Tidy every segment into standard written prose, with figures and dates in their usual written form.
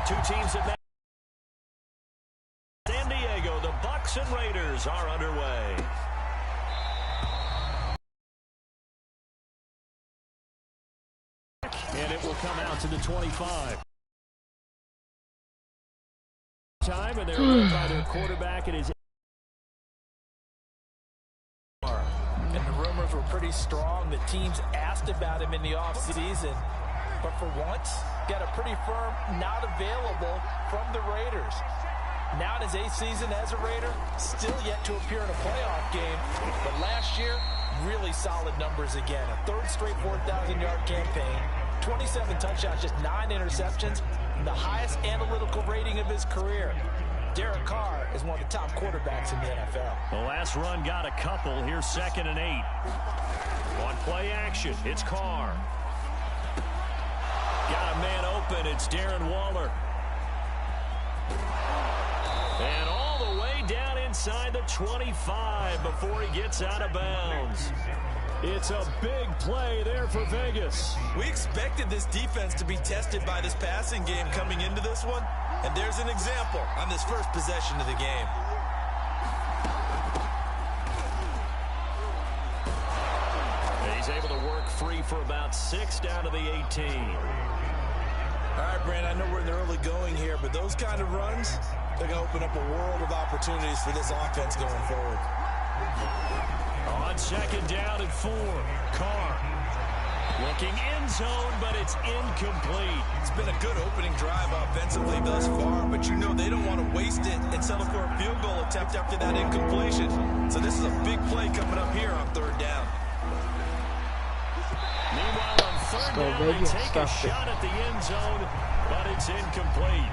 two teams that met. San Diego, the Bucs and Raiders are underway. And it will come out to the 25. Time, and they're led by their quarterback. It is. And the rumors were pretty strong. The teams asked about him in the offseason. But for once, got a pretty firm not available from the Raiders. Now in his 8th season as a Raider, still yet to appear in a playoff game. But last year, really solid numbers again. A third straight 4,000-yard campaign, 27 touchdowns, just 9 interceptions, and the highest analytical rating of his career. Derek Carr is one of the top quarterbacks in the NFL. The last run got a couple. Here's 2nd and 8. On play action, it's Carr. Got a man open. It's Darren Waller. And all the way down inside the 25 before he gets out of bounds. It's a big play there for Vegas. We expected this defense to be tested by this passing game coming into this one. And there's an example on this first possession of the game. He's able to work free for about 6 down to the 18. All right, Brandon, I know we're in the early going here, but those kind of runs, they're going to open up a world of opportunities for this offense going forward. On 2nd down and 4, Carr. Looking end zone, but it's incomplete. It's been a good opening drive offensively thus far, but you know they don't want to waste it and settle for a field goal attempt after that incompletion. So this is a big play coming up here on 3rd down. Meanwhile, on 3rd down, they take a shot at the end zone, but it's incomplete.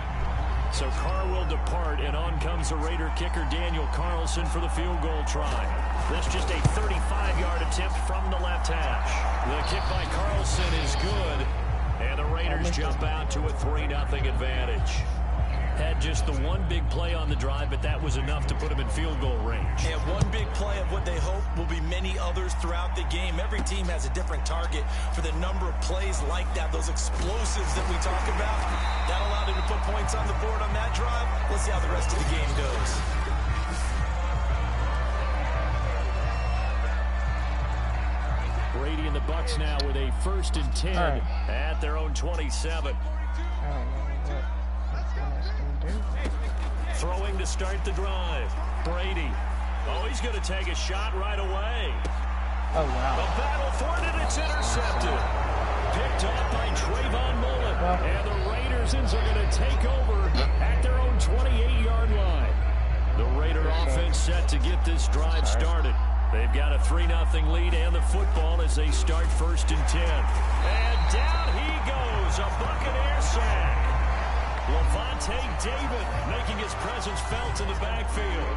So Carr will depart, and on comes the Raider kicker Daniel Carlson for the field goal try. This just a 35-yard attempt from the left hash. The kick by Carlson is good, and the Raiders jump out to a 3-0 advantage. Had just the one big play on the drive, but that was enough to put him in field goal range. And one big play of what they hope will be many others throughout the game. Every team has a different target for the number of plays like that, those explosives that we talk about. That allowed him to put points on the board on that drive. Let's see how the rest of the game goes. Brady and the Bucs now with a 1st and 10 at their own 27. Throwing to start the drive. Brady. Oh, he's going to take a shot right away. Oh, wow. The battle thwarted. It's intercepted. Picked off by Trayvon Mullen. And the Raiders are going to take over at their own 28-yard line. The Raider offense set to get this drive started. They've got a 3-0 lead and the football as they start 1st and 10. And down he goes. A Buccaneer sack. Levante David making his presence felt in the backfield.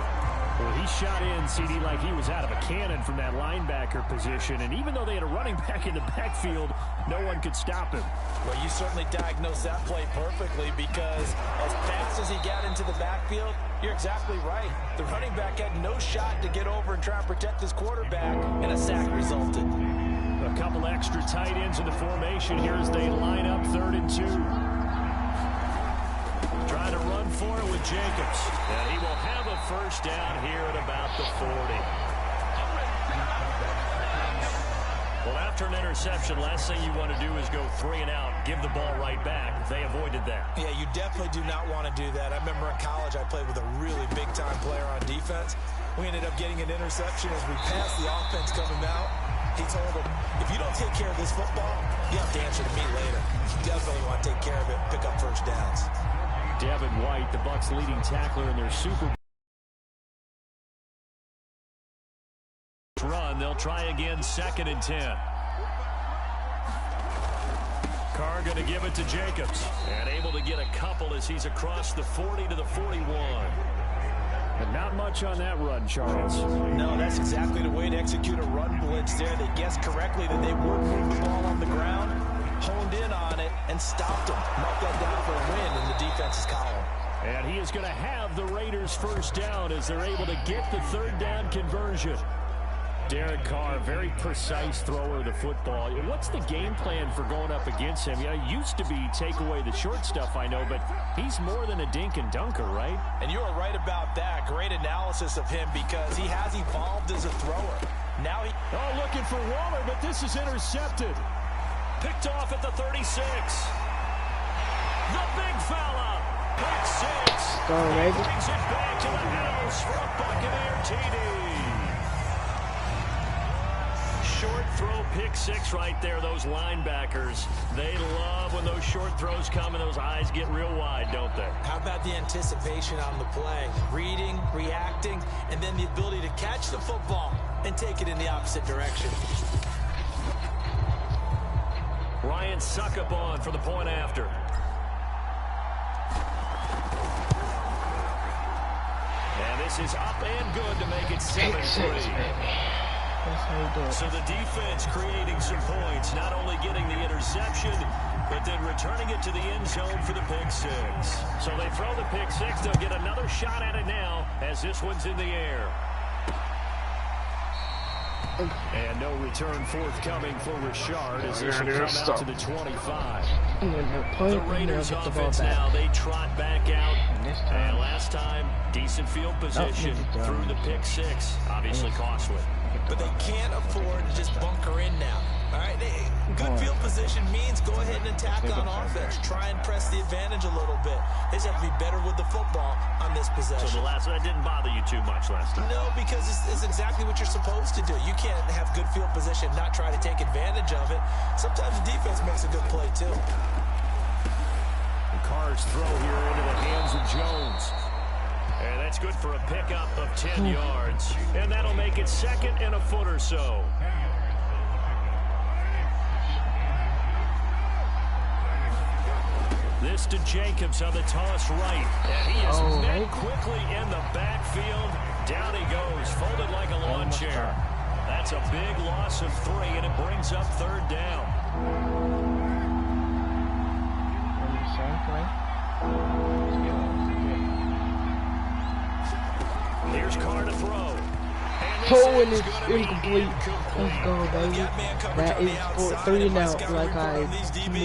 Well, he shot in, CD, like he was out of a cannon from that linebacker position. And even though they had a running back in the backfield, no one could stop him. Well, you certainly diagnosed that play perfectly because as fast as he got into the backfield, you're exactly right. The running back had no shot to get over and try and protect his quarterback, and a sack resulted. A couple extra tight ends in the formation here as they line up 3rd and 2. Trying to run for it with Jacobs. And he will have a 1st down here at about the 40. Well, after an interception, last thing you want to do is go 3 and out, give the ball right back. They avoided that. Yeah, you definitely do not want to do that. I remember in college I played with a really big-time player on defense. We ended up getting an interception as we passed the offense coming out. He told him, if you don't take care of this football, you have to answer to me later. You definitely want to take care of it, pick up 1st downs. Devin White, the Bucs' leading tackler in their Super Bowl run. They'll try again 2nd and 10. Carr going to give it to Jacobs. And able to get a couple as he's across the 40 to the 41. But not much on that run, Charles. No, that's exactly the way to execute a run blitz there. They guessed correctly that they would move the ball on the ground, honed in on it, and stopped him. Knocked that down for a win in the defense's column. And he is going to have the Raiders 1st down as they're able to get the 3rd down conversion. Derek Carr, very precise thrower of the football. What's the game plan for going up against him? You know, it used to be take away the short stuff, I know, but he's more than a dink and dunker, right? And you are right about that. Great analysis of him because he has evolved as a thrower. Now he... Oh, looking for Waller, but this is intercepted. Picked off at the 36. The big fella. Pick six. Brings it back to the house for a Buccaneer TD. Short throw pick six right there. Those linebackers, they love when those short throws come and those eyes get real wide, don't they? How about the anticipation on the play? Reading, reacting, and then the ability to catch the football and take it in the opposite direction. Ryan Suckup on for the point after. And this is up and good to make it 7-3. So the defense creating some points, not only getting the interception, but then returning it to the end zone for the pick six. So they throw the pick six. They'll get another shot at it now as this one's in the air. And no return forthcoming for Richard as this will come out to the 25. The Raiders offense now, they trot back out. And last time, decent field position through the pick six. Obviously costly. But they can't afford to just bunker in now. All right, good field position means go ahead and attack on offense. Try and press the advantage a little bit. They just have to be better with the football on this possession. So the last one didn't bother you too much last time? No, because it's exactly what you're supposed to do. You can't have good field position, not try to take advantage of it. Sometimes the defense makes a good play too. The Carr's throw here into the hands of Jones. And that's good for a pickup of 10 yards. And that'll make it second and a foot or so. This to Jacobs on the toss right. And he is met quickly in the backfield. Down he goes, folded like a lawn chair. That's a big loss of 3, and it brings up third down. Here's Carr to throw. And it's incomplete. Let's go, baby. That is for 3 and out, like I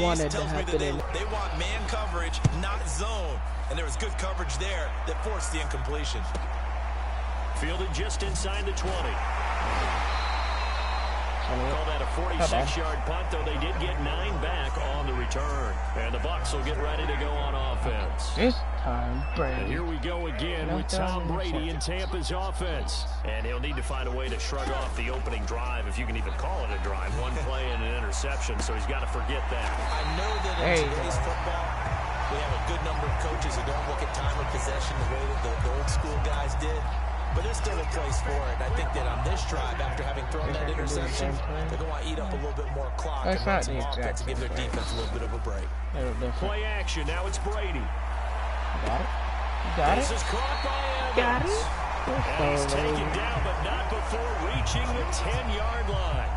wanted to happen. They want man coverage, not zone. And there was good coverage there that forced the incompletion. Fielded just inside the 20. Call that a 46-yard punt, though they did get 9 back on the return. And the Bucs will get ready to go on offense. This time, Brady. And here we go again with Tom Brady in Tampa's offense. And he'll need to find a way to shrug off the opening drive, if you can even call it a drive. 1 play and an interception, so he's got to forget that. I know that in today's football, we have a good number of coaches who don't look at time of possession the way that the old school guys did. But there's still a place for it. I think that on this drive, after having thrown that interception, they're going to want to eat up a little bit more clock and run some offense and give their defense a little bit of a break. Play action. Now it's Brady. Got it. Got it. This is caught by Evans. Got it. And he's taken down, but not before reaching the 10-yard line.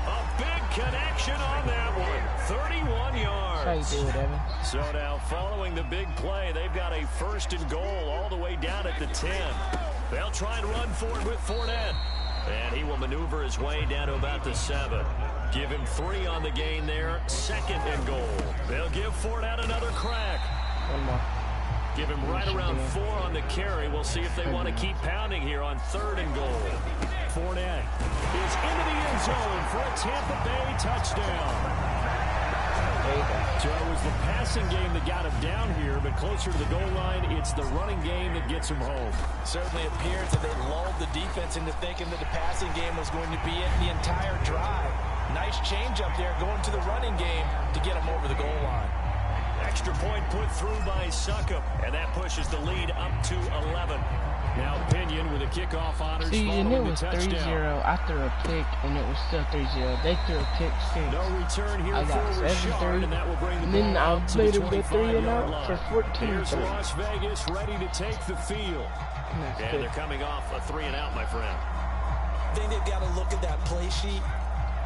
A big connection on that one. 31 yards. How you do it, Evan? So now, following the big play, they've got a 1st and goal all the way down at the 10. They'll try and run for it with Fournette. And he will maneuver his way down to about the 7. Give him 3 on the gain there. 2nd and goal. They'll give Fournette another crack. 1 more. Give him right around 4 on the carry. We'll see if they want to keep pounding here on 3rd and goal. Fournette is into the end zone for a Tampa Bay touchdown. So it was the passing game that got him down here, but closer to the goal line, it's the running game that gets him home. Certainly appears that they lulled the defense into thinking that the passing game was going to be it the entire drive. Nice change up there going to the running game to get him over the goal line. Extra point put through by Suckup, and that pushes the lead up to 11. Now Pinion with a kickoff honors following the touchdown. See, and it was 3-0. I threw a pick, and it was still 3-0. They threw a pick 6. No return here I got for Richard, and that will bring the ball out to the 25-yard line. For 14. Here's Las Vegas ready to take the field. And they're coming off a 3 and out, my friend. I think they've got to look at that play sheet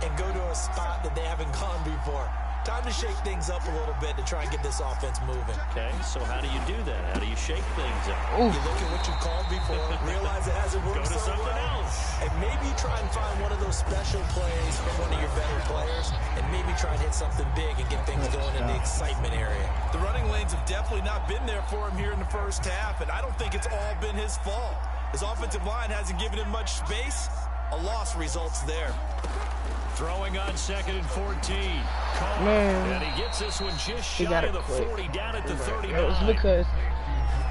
and go to a spot that they haven't gone before. Time to shake things up a little bit to try and get this offense moving. Okay, so how do you do that? How do you shake things up? You look at what you called before, realize it hasn't worked Go to so something well, else. and maybe try and find one of those special plays from one of your better players, and maybe try and hit something big and get things going in the excitement area. The running lanes have definitely not been there for him here in the first half, and I don't think it's all been his fault. His offensive line hasn't given him much space. A loss results there. Throwing on 2nd and 14. Man. And he gets this one just shy of the 40, down at the 39. It was because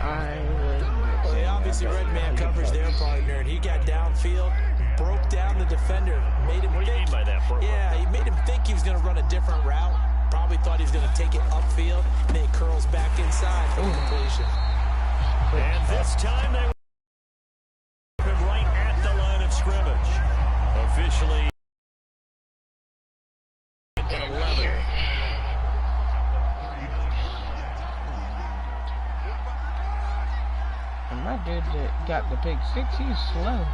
Well, he obviously read man coverage there, partner, and he got downfield, broke down the defender, made him What do you mean by that, bro? Yeah, he made him think he was going to run a different route. Probably thought he was going to take it upfield, and then he curls back inside for the completion. And this time they were right at the line of scrimmage. Officially at 11. And my dude that got the pick 6, he's slow.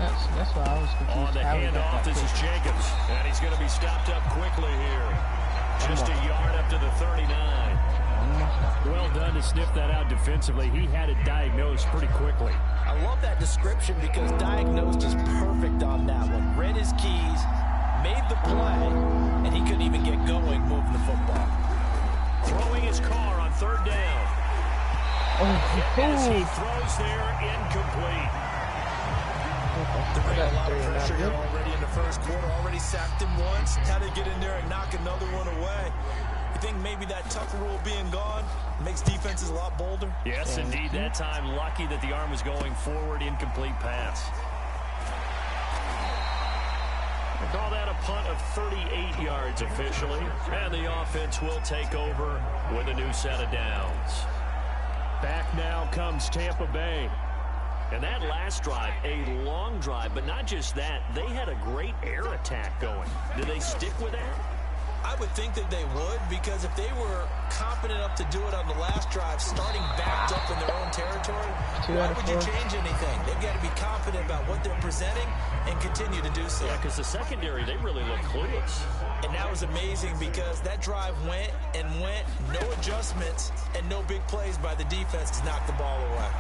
That's why I was confused. On the handoff, this is Jacobs. And he's going to be stopped up quickly here. Just a yard up to the 39. Well done to sniff that out defensively. He had it diagnosed pretty quickly. I love that description because diagnosed is perfect on that one. Read his keys, made the play, and he couldn't even get going moving the football. Throwing his car on 3rd down. As he throws there, incomplete. They bring a lot of pressure here already in the first quarter. Already sacked him once. Had to get in there and knock another one away. You think maybe that Tucker rule being gone makes defenses a lot bolder? Yes, indeed. That time, lucky that the arm was going forward. Incomplete pass. Call that a punt of 38 yards officially. And the offense will take over with a new set of downs. Back now comes Tampa Bay. And that last drive, a long drive, but not just that. They had a great air attack going. Do they stick with that? I would think that they would, because if they were confident enough to do it on the last drive, starting backed up in their own territory, why would you change anything? They've got to be confident about what they're presenting and continue to do so. Yeah, because the secondary, they really look clueless. And that was amazing because that drive went and went, no adjustments, and no big plays by the defense to knock the ball away.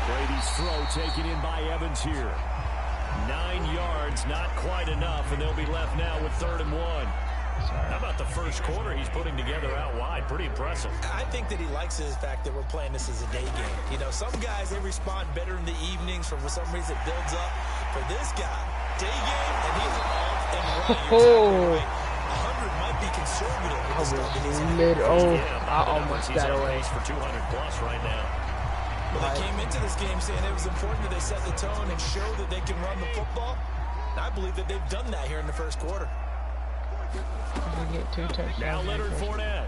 Brady's throw taken in by Evans here. 9 yards, not quite enough, and they'll be left now with 3rd and 1. How about the first quarter he's putting together out wide? Pretty impressive. I think that he likes the fact that we're playing this as a day game. You know, some guys, they respond better in the evenings. For some reason, it builds up. For this guy, day game, and he's off and running. You're exactly right. 100 might be conservative with the stuff that he's having. I almost got away. For 200 plus right now. Well, they came into this game saying it was important that they set the tone and show that they can run the football. And I believe that they've done that here in the first quarter. Get 2 touchdowns. Now Leonard Fournette.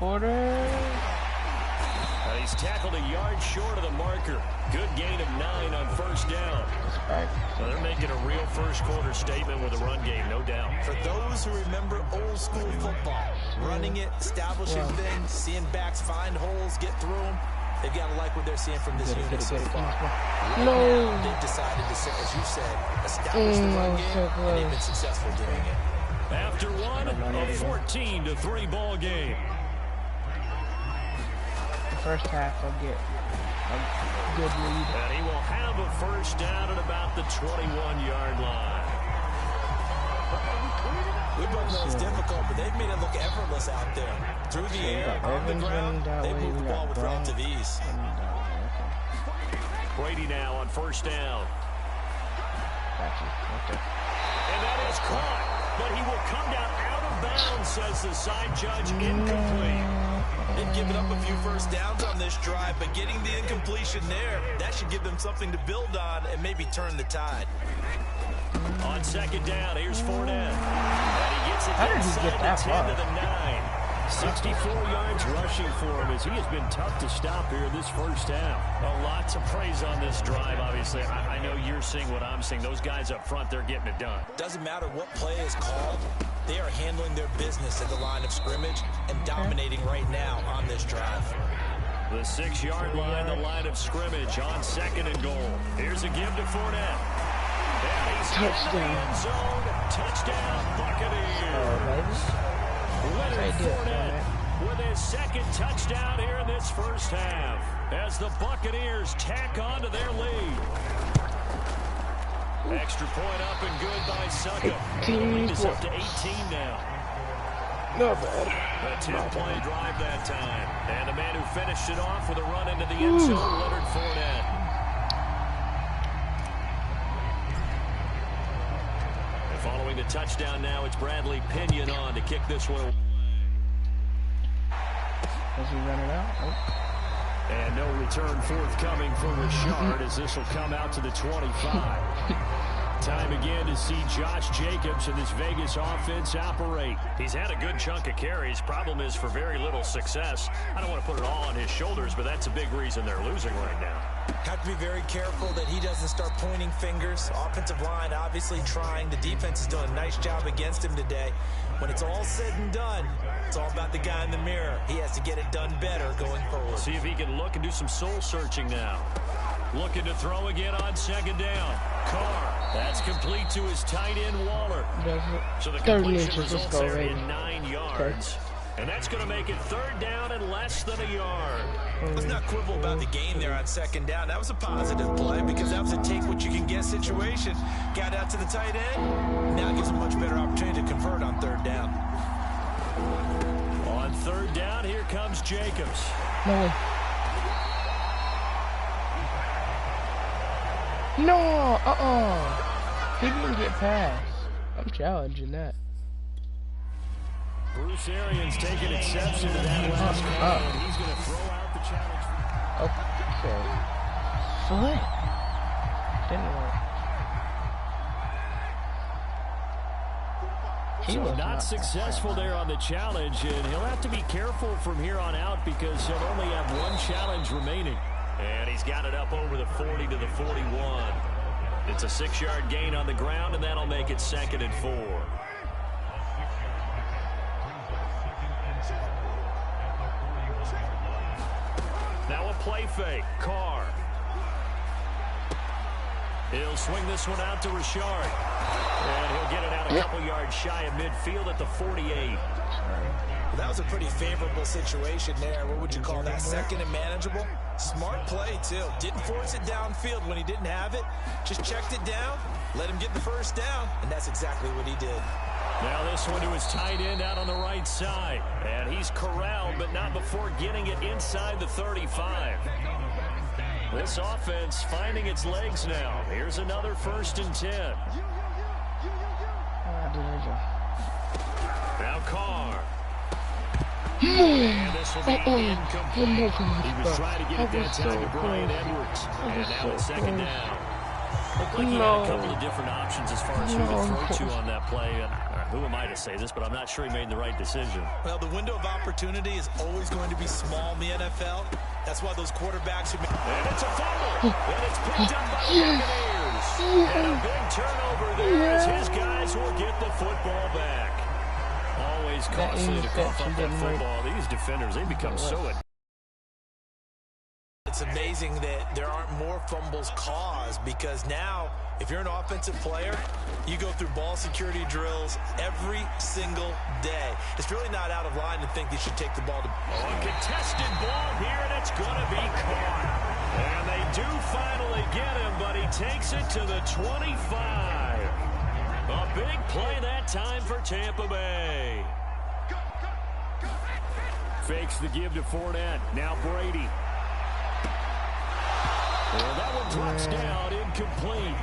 He's tackled a yard short of the marker. Good gain of 9 on 1st down. So they're making a real first quarter statement with a run game, no doubt. For those who remember old school football, running it, establishing things, seeing backs find holes, get through them, they've got to like what they're seeing from this unit so far. They've decided to, as you said, establish the run game, and they've been successful doing it. After one, a 14-3 ball game. The first half, I'll get a good lead. And he will have a first down at about the 21-yard line. We both know it's difficult, but they've made it look effortless out there. Through the air, on the ground, they move the ball with relative ease. Brady now on 1st down. And that is caught. But he will come down out of bounds, says the side judge, incomplete. They've given up a few first downs on this drive, but getting the incompletion there, that should give them something to build on and maybe turn the tide. On 2nd down, here's Fournette. And he gets it inside the 10 to the 9. 64 yards rushing for him as he has been tough to stop here this first half. Well, lots of praise on this drive, obviously. I know you're seeing what I'm seeing. Those guys up front, they're getting it done. Doesn't matter what play is called. They are handling their business at the line of scrimmage and dominating right now on this drive. The 6-yard line, the line of scrimmage on 2nd and goal. Here's a give to Fournette. And he's in the end zone. Touchdown, Buccaneers. Leonard Fournette with his second touchdown here in this first half as the Buccaneers tack on to their lead. Extra point up and good by Suckup. The lead is up to 18 now. Not bad. A 10-play drive that time. And the man who finished it off with a run into the end zone, Leonard Fournette. And following the touchdown now, it's Bradley Pinion on to kick this one away. Does he run it out? Oh. And no return forthcoming for Richard as this will come out to the 25. Time again to see Josh Jacobs and this Vegas offense operate. He's had a good chunk of carries. Problem is for very little success. I don't want to put it all on his shoulders, but that's a big reason they're losing right now. Have to be very careful that he doesn't start pointing fingers. Offensive line obviously trying. The defense is doing a nice job against him today. When it's all said and done, it's all about the guy in the mirror. He has to get it done better going forward. See if he can look and do some soul searching now. Looking to throw again on second down. Carr. That's complete to his tight end, Waller. So the completion results there in 9 yards. And that's going to make it third down and less than a yard. Let's not quibble about the game there on second down. That was a positive play because that was a take-what-you-can-get situation. Got out to the tight end. Now it gives a much better opportunity to convert on third down. On third down, here comes Jacobs. No way. No, he didn't get past. I'm challenging that. Bruce Arians taking exception to that last call, and he's going to throw out the challenge. Okay. What? Didn't work. He was not successful there on the challenge, and he'll have to be careful from here on out because he'll only have one challenge remaining. And he's got it up over the 40 to the 41. It's a 6-yard gain on the ground, and that'll make it 2nd and 4. Now a play fake. Carr. He'll swing this one out to Richard. And he'll get it out a couple yards shy of midfield at the 48. Well, that was a pretty favorable situation there. What would you call that? Second and manageable? Smart play, too. Didn't force it downfield when he didn't have it. Just checked it down, let him get the first down, and that's exactly what he did. Now this one to his tight end out on the right side. And he's corralled, but not before getting it inside the 35. This offense finding its legs now. Here's another 1st and 10. Now Carr. And this will be incomplete. He was trying to get it that time to Brian Edwards. And now it's 2nd down. Looked like he had a couple of different options as far as who to throw to on that play. And who am I to say this, but I'm not sure he made the right decision. Well, the window of opportunity is always going to be small in the NFL. That's why those quarterbacks who... And it's a fumble. And it's picked up by the Buccaneers. And a big turnover there as his guys will get the football back. Always costly to cough up that football. These defenders, they become so... It's amazing that there aren't more fumbles caused because now, if you're an offensive player, you go through ball security drills every single day. It's really not out of line to think they should take the ball to... Oh, a contested ball here, and it's going to be caught. And they do finally get him, but he takes it to the 25. A big play that time for Tampa Bay. Fakes the give to Fournette. Now Brady. Well, that one drops down, incomplete.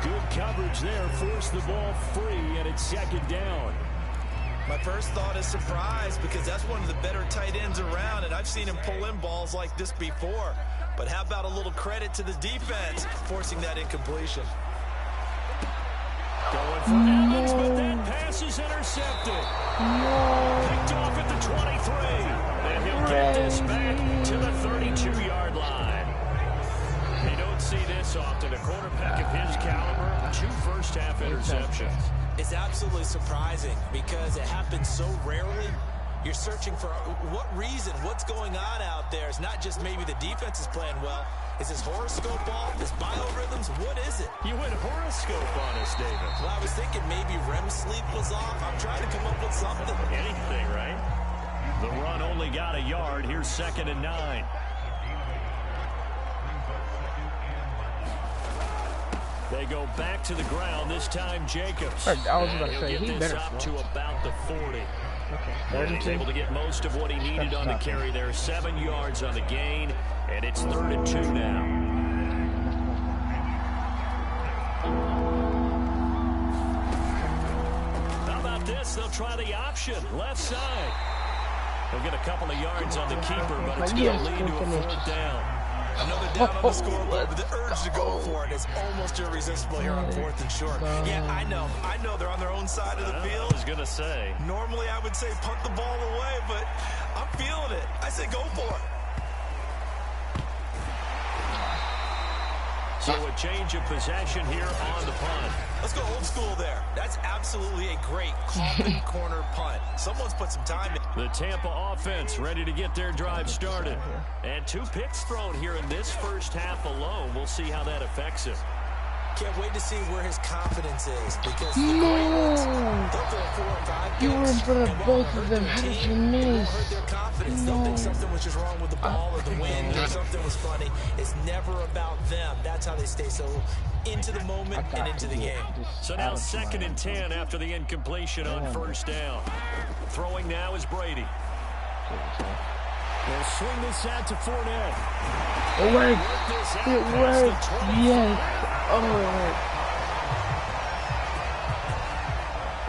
Good coverage there, forced the ball free, and it's 2nd down. My first thought is surprise because that's one of the better tight ends around, and I've seen him pull in balls like this before. But how about a little credit to the defense forcing that incompletion? Going for Evans, but that pass is intercepted. Picked off at the 23. And he'll get this back to the 32-yard line. You don't see this often. A quarterback of his caliber, 2 first-half interceptions. It's absolutely surprising because it happens so rarely. You're searching for what reason, what's going on out there. It's not just maybe the defense is playing well. Is this horoscope off? Is biorhythms? What is it? You went horoscope on us, David. Well, I was thinking maybe REM sleep was off. I'm trying to come up with something. Anything, right? The run only got a yard. Here's 2nd and 9. They go back to the ground. This time, Jacobs. I was about to say, he better up to about the 40. Okay. He's able to get most of what he needed on the carry there. 7 yards on the gain, and it's 3rd and 2 now. How about this? They'll try the option. Left side. They'll get a couple of yards on the keeper, but it's going to lead to a 4th down. Another down on the scoreboard, but the urge to go for it is almost irresistible here on 4th and short. Yeah, I know they're on their own side of the field. I was going to say. Normally I would say punt the ball away, but I'm feeling it. I say go for it. So a change of possession here on the punt. Let's go old school there. That's absolutely a great coffin corner punt. Someone's put some time in. The Tampa offense ready to get their drive started. And 2 picks thrown here in this first half alone. We'll see how that affects him. Can't wait to see where his confidence is, because the great ones, they'll throw 4 or 5 picks. You were in front of both of them. How did you miss? Hurt their confidence. They'll think something was just wrong with the ball or the wind or something was funny. It's never about them. That's how they stay so into the moment and into the game. So now 2nd and 10 after the incompletion on 1st down. Throwing now is Brady. They'll swing this out to Fournette. It worked. It worked. Yes. Oh.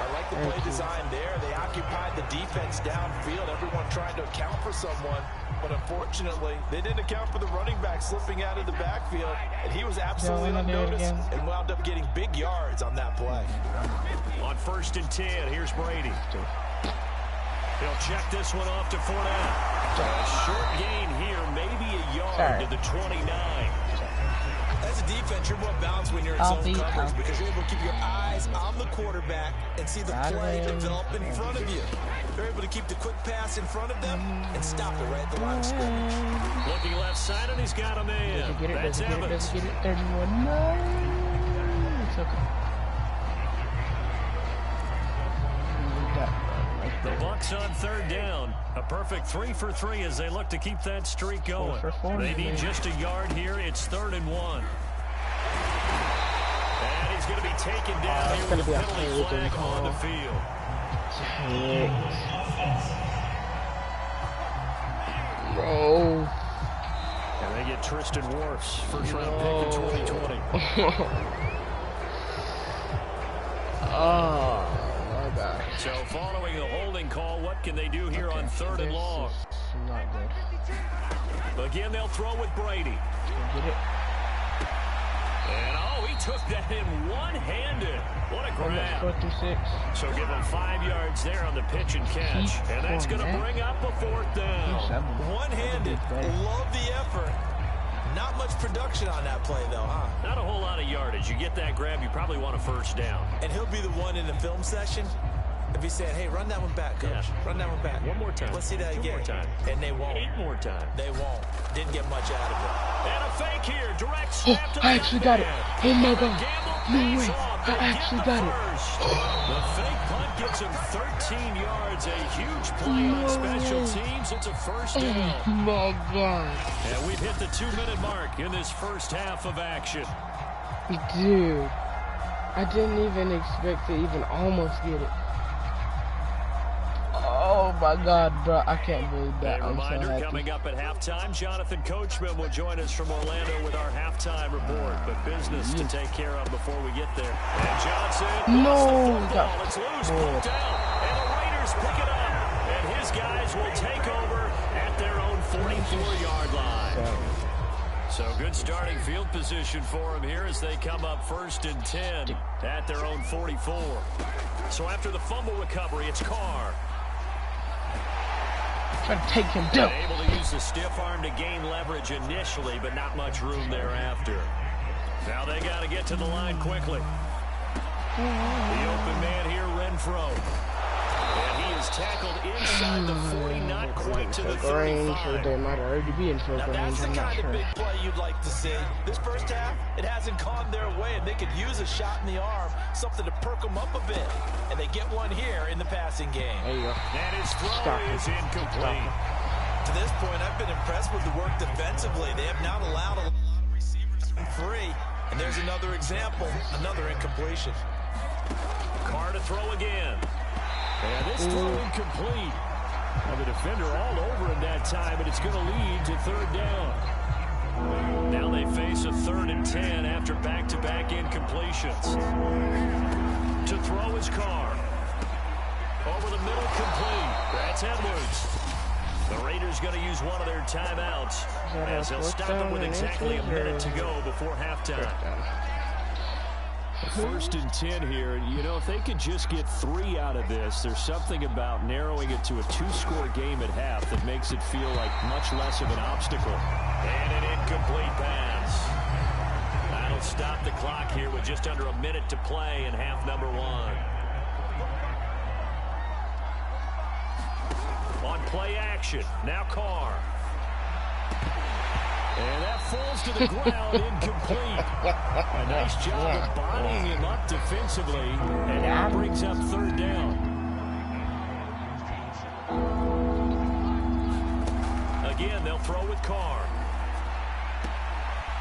I like the play design there. They occupied the defense downfield. Everyone trying to account for someone. But unfortunately, they didn't account for the running back slipping out of the backfield. And he was absolutely unnoticed and wound up getting big yards on that play. On 1st and 10, here's Brady. He'll check this one off to Fournette. A short gain here, maybe a yard to the 29. As a defense, you're more balanced when you're in zone coverage because you're able to keep your eyes on the quarterback and see the play develop in front of you. You're able to keep the quick pass in front of them and stop it right at the line of scrimmage. Looking left side, and he's got him in. That's Evans. 31. No. It's okay. The Bucs on 3rd down. A perfect 3 for 3 as they look to keep that streak going. They need just a yard here. It's 3rd and 1. And he's going to be taken down here with a penalty flag on the field. Bro. And they get Tristan Wirfs, first round pick in 2020. Oh. So following the holding call, what can they do here on 3rd and long? Not good. Again, they'll throw with Brady. Get it. And he took that in one-handed. What a grab. 4 through 6. So give him 5 yards there on the pitch and catch. And that's going to bring up a 4th down. One-handed. Love the effort. Not much production on that play, though, huh? Not a whole lot of yardage. You get that grab, you probably want a 1st down. And he'll be the one in the film session if he said, hey, run that one back, coach. Yeah. Run that one back. One more time. Let's see that again. 2 more time. And they won't. 8 more time. They won't. Didn't get much out of it. And a fake here. Direct snap to the I actually got it. Oh, my God. No way. I actually got it. The fake punt gets him 13 yards. A huge play on special teams. It's a 1st down. Oh, my God. And we've hit the 2-minute mark in this first half of action. Dude. I didn't even expect to even almost get it. Oh my God, bro. I can't believe that. A reminder, coming up at halftime, Jonathan Coachman will join us from Orlando with our halftime report. But business to take care of before we get there. And Johnson. No. It's loose. Put down. And the Raiders pick it up. And his guys will take over at their own 44-yard line. So good starting field position for them here as they come up 1st and 10 at their own 44. So after the fumble recovery, it's Carr. Trying to take him down. Able to use the stiff arm to gain leverage initially, but not much room thereafter. Now they got to get to the line quickly. The open man here, Renfro. And he is He's tackled inside the 40, not quite to the 35. They might already be in field goal range. That's the I'm not kind sure. of big play you'd like to see. This first half, it hasn't gone their way, and they could use a shot in the arm, something to perk them up a bit. And they get one here in the passing game. There you go. And his throw is incomplete. To this point, I've been impressed with the work defensively. They have not allowed a lot of receivers to be free. And there's another example, another incompletion. Carr to throw again. And this throw incomplete. Well, the defender all over him that time, and it's going to lead to third down. Now they face a 3rd and 10 after back-to-back incompletions. To throw is Carr. Over the middle, complete. That's Edwards. The Raiders going to use one of their timeouts as they'll stop it with exactly a minute to go before halftime. 1st and 10 here. You know, if they could just get 3 out of this, there's something about narrowing it to a 2-score game at half that makes it feel like much less of an obstacle. And an incomplete pass. That'll stop the clock here with just under a minute to play in half number 1. On play action, now Carr. And that falls to the ground, incomplete. A nice job of bodying him up defensively, and that brings up 3rd down. Again, they'll throw with Carr.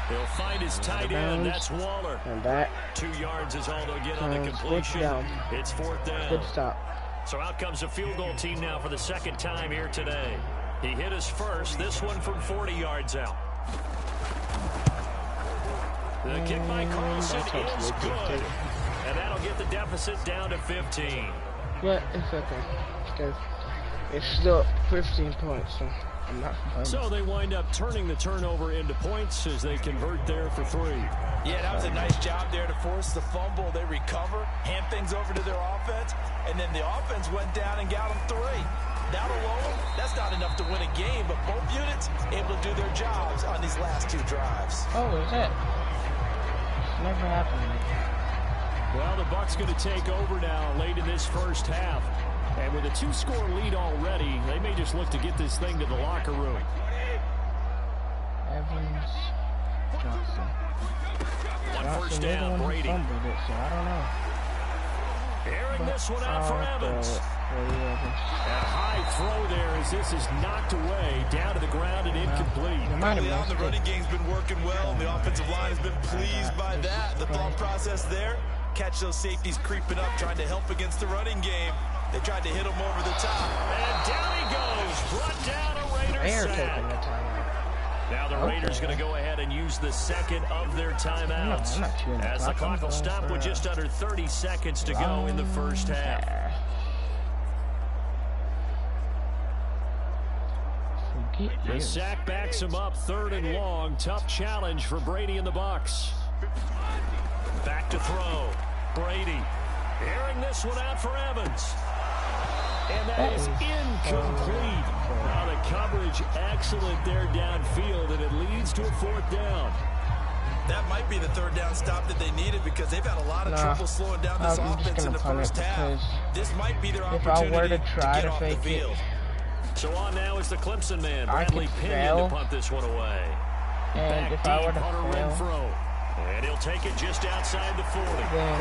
He'll find his tight end, that's Waller. And that 2 yards is all they'll get on the completion. It's 4th down. Good stop. So out comes a field goal team now for the 2nd time here today. He hit his first, this one from 40 yards out. The kick by Carlson is good. And that'll get the deficit down to 15. But it's okay. Because it's still 15 points, so I'm not complaining. So they wind up turning the turnover into points as they convert there for 3. Yeah, that was a nice job there to force the fumble. They recover, hand things over to their offense, and then the offense went down and got them 3. That alone, that's not enough to win a game, but both units able to do their jobs on these last 2 drives. Oh, is that? Never happened. Well, the Bucs going to take over now late in this first half. And with a 2-score lead already, they may just look to get this thing to the locker room. Evans, Johnson. On 1st down, Brady. It, so I don't know. Airing this one out for Evans. A high throw there as this is knocked away down to the ground and incomplete. Early on, the running game's been working well. The offensive line has been pleased by that. The thought process there, catch those safeties creeping up, trying to help against the running game. They tried to hit him over the top. And down he goes. Brought down a Raiders sack. Now the Raiders going to go ahead and use the 2nd of their timeouts. As the clock will stop with just under 30 seconds to go in the first half. The sack backs him up 3rd and long. Tough challenge for Brady and the Bucs. Back to throw. Brady airing this one out for Evans. And that is incomplete. Now the coverage excellent there downfield, and it leads to a 4th down. That might be the 3rd down stop that they needed because they've had a lot of trouble slowing down this offense in the first half. This might be their opportunity to get off the field. So on now is the Clemson man, Bradley Pinion, to punt this one away. And back if I were to Hunter fail, and he'll take it just outside the 40.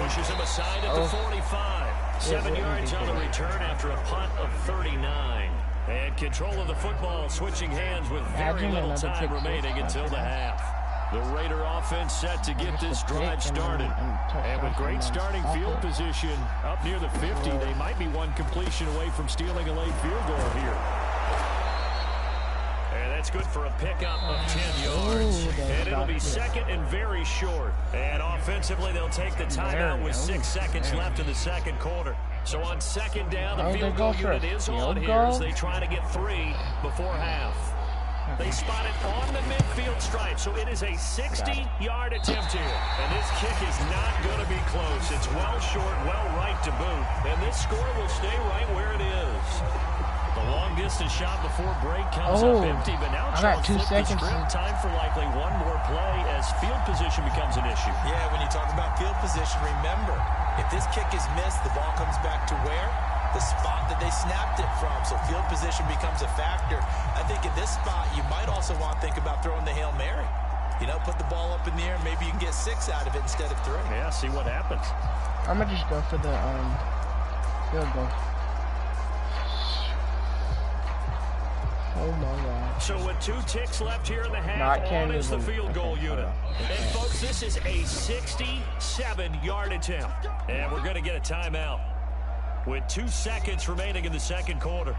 Pushes him aside at the 45. 7 yards on the return after a punt of 39. And control of the football switching hands with very little time remaining until the half. The Raider offense set to get this drive started. And with great starting field position up near the 50, they might be one completion away from stealing a late field goal here. And that's good for a pickup of 10 yards. And it'll be 2nd and very short. And offensively, they'll take the timeout with 6 seconds left in the 2nd quarter. So on 2nd down, the field goal unit is on here as they try to get 3 before half. They spot it on the midfield stripe, so it is a 60-yard attempt here. And this kick is not going to be close. It's well short, well right to boot. And this score will stay right where it is. The long-distance shot before break comes up empty, but now I got 2 seconds. Time for likely one more play as field position becomes an issue. Yeah, when you talk about field position, remember, if this kick is missed, the ball comes back to where? the spot that they snapped it from. So field position becomes a factor. I think in this spot, you might also want to think about throwing the Hail Mary. You know, put the ball up in the air, maybe you can get 6 out of it instead of 3. Yeah, see what happens. I'm gonna just go for the field goal. Oh my God. So with 2 ticks left here in the half, on is the field goal unit. And folks, this is a 67-yard attempt. And we're going to get a timeout with 2 seconds remaining in the second quarter.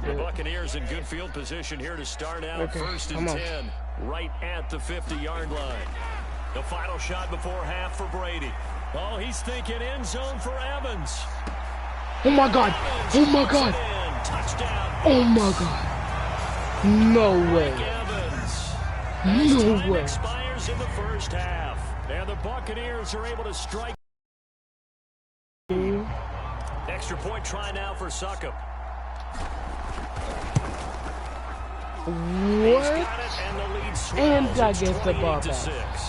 The Buccaneers in good field position here to start out. First and 10, right at the 50-yard line. The final shot before half for Brady. Oh, he's thinking end zone for Evans. Oh my God! Oh my God! Touchdown. Oh my God! No way! No way! Expires in the first half, and the Buccaneers are able to strike. Extra point try now for Succop. What? And I get the ball back.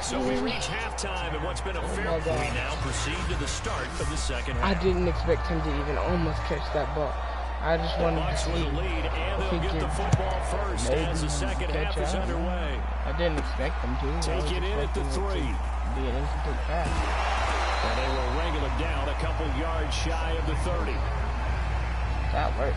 So we reach halftime, and what's been a fair play now proceed to the start of the second half. I didn't expect him to even almost catch that ball. I just wanted to see the lead, and they'll get the football first as the second half is underway. I didn't expect them to. Take it in at the 3. Be an incomplete pass. And they will wrangle it down a couple yards shy of the 30. That worked.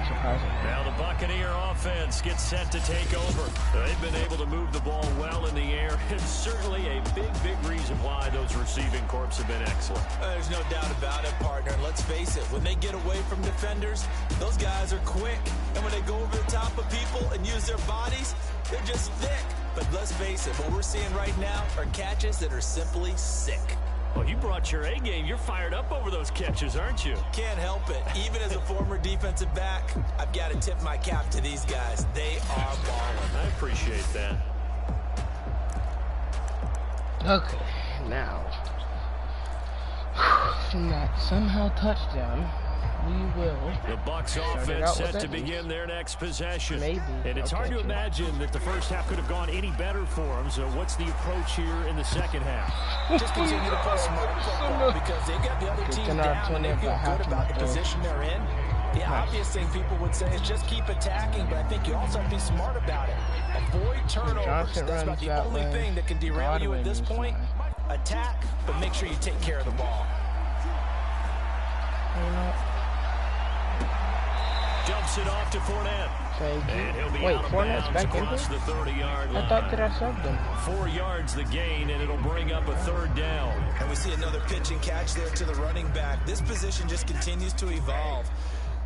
Surprising. Now the Buccaneer offense gets set to take over. They've been able to move the ball well in the air, and certainly a big reason why those receiving corps have been excellent. There's no doubt about it, partner. And let's face it, when they get away from defenders, those guys are quick. And when they go over the top of people and use their bodies, they're just thick. But let's face it, what we're seeing right now are catches that are simply sick. Well, you brought your A game. You're fired up over those catches, aren't you? Can't help it. Even as a former defensive back, I've got to tip my cap to these guys. They are balling. I appreciate that. Okay, now from that somehow touchdown, we will. The Bucs offense set to begin their next possession. Maybe. And it's hard to imagine that the first half could have gone any better for them. So what's the approach here in the second half? Just continue to play smart football because they got the other team down and they feel good about the position they're in. The obvious thing people would say is just keep attacking, but I think you also have to be smart about it. Avoid turnovers. That's about the only thing that can derail you at this point. Attack, but make sure you take care of the ball. Jumps it off to Fournette. And he'll be out of Fournette's bounds back in across the 30-yard line. I thought that I subbed him. 4 yards the gain, and it'll bring up a third down. And we see another pitch and catch there to the running back. This position just continues to evolve.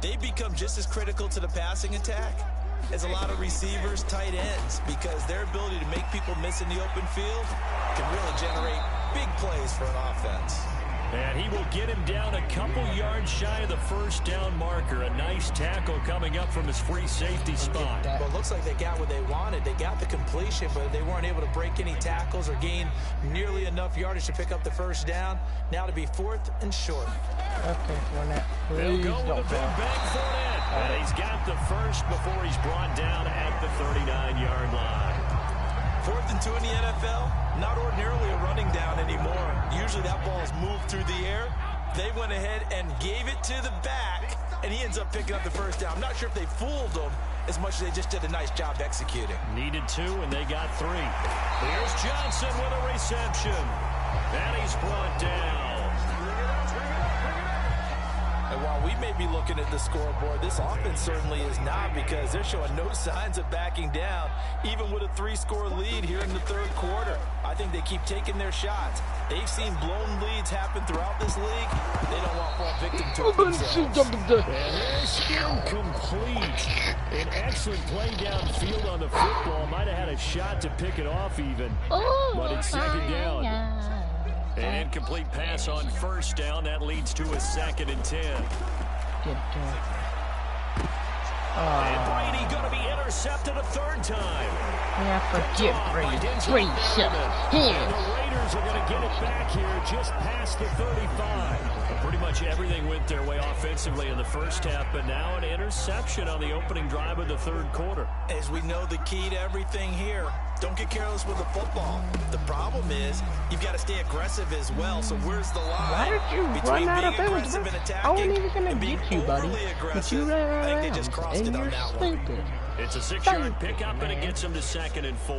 They become just as critical to the passing attack as a lot of receivers, tight ends, because their ability to make people miss in the open field can really generate big plays for an offense. And he will get him down a couple yards shy of the first down marker. A nice tackle coming up from his free safety spot. Well, it looks like they got what they wanted. They got the completion, but they weren't able to break any tackles or gain nearly enough yardage to pick up the first down. Now to be 4th and short. Okay, Fournette. They'll go with a big bang Fournette. And he's got the first before he's brought down at the 39-yard line. 4th and 2 in the NFL, not ordinarily a running down anymore. Usually that ball is moved through the air. They went ahead and gave it to the back, and he ends up picking up the first down. I'm not sure if they fooled him as much as they just did a nice job executing. Needed 2, and they got 3. Here's Johnson with a reception. And he's brought down. And while we may be looking at the scoreboard, this offense certainly is not, because they're showing no signs of backing down, even with a 3-score lead here in the third quarter. I think they keep taking their shots. They've seen blown leads happen throughout this league. They don't want to fall victim to it themselves. And it's incomplete. An excellent play downfield on the football. Might have had a shot to pick it off even, but it's second down. An incomplete pass on first down. That leads to a 2nd and 10. And Brady going to be intercepted a third time. Yeah, forget Brady. Great shot. And the Raiders are going to get it back here just past the 35. Pretty much everything went their way offensively in the first half, but now an interception on the opening drive of the third quarter. As we know, the key to everything here, don't get careless with the football. The problem is you've got to stay aggressive as well. So where's the line? Why did you between run out being of bounds? aggressive and I attacking wasn't even gonna and being get you, buddy. overly But aggressive? you ran I think they around, just crossed and it on you're that one. stupid. It's a 6-yard pickup, and it gets him to 2nd and 4.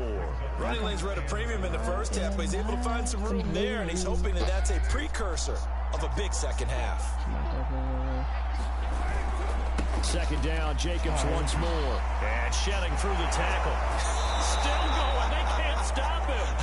Running lanes were at a premium in the first half, but he's able to find some room there, and he's hoping that that's a precursor of a big second half. 2nd down, Jacobs once more. And shedding through the tackle. Still going. They can't stop him.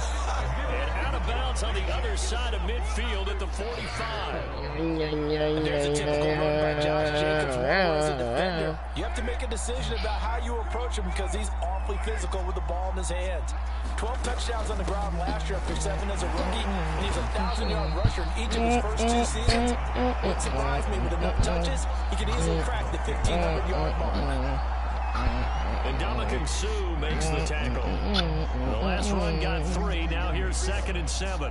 And out of bounds on the other side of midfield at the 45. There's a typical run by Josh Jacobs. As a defender, you have to make a decision about how you approach him because he's awfully physical with the ball in his hands. 12 touchdowns on the ground last year after 7 as a rookie, and he's a 1,000-yard rusher in each of his first 2 seasons. Wouldn't surprise me with enough touches, he could easily crack the 1,500-yard mark. And Dominican Sue makes the tackle. The last run got 3. Now here's 2nd and 7.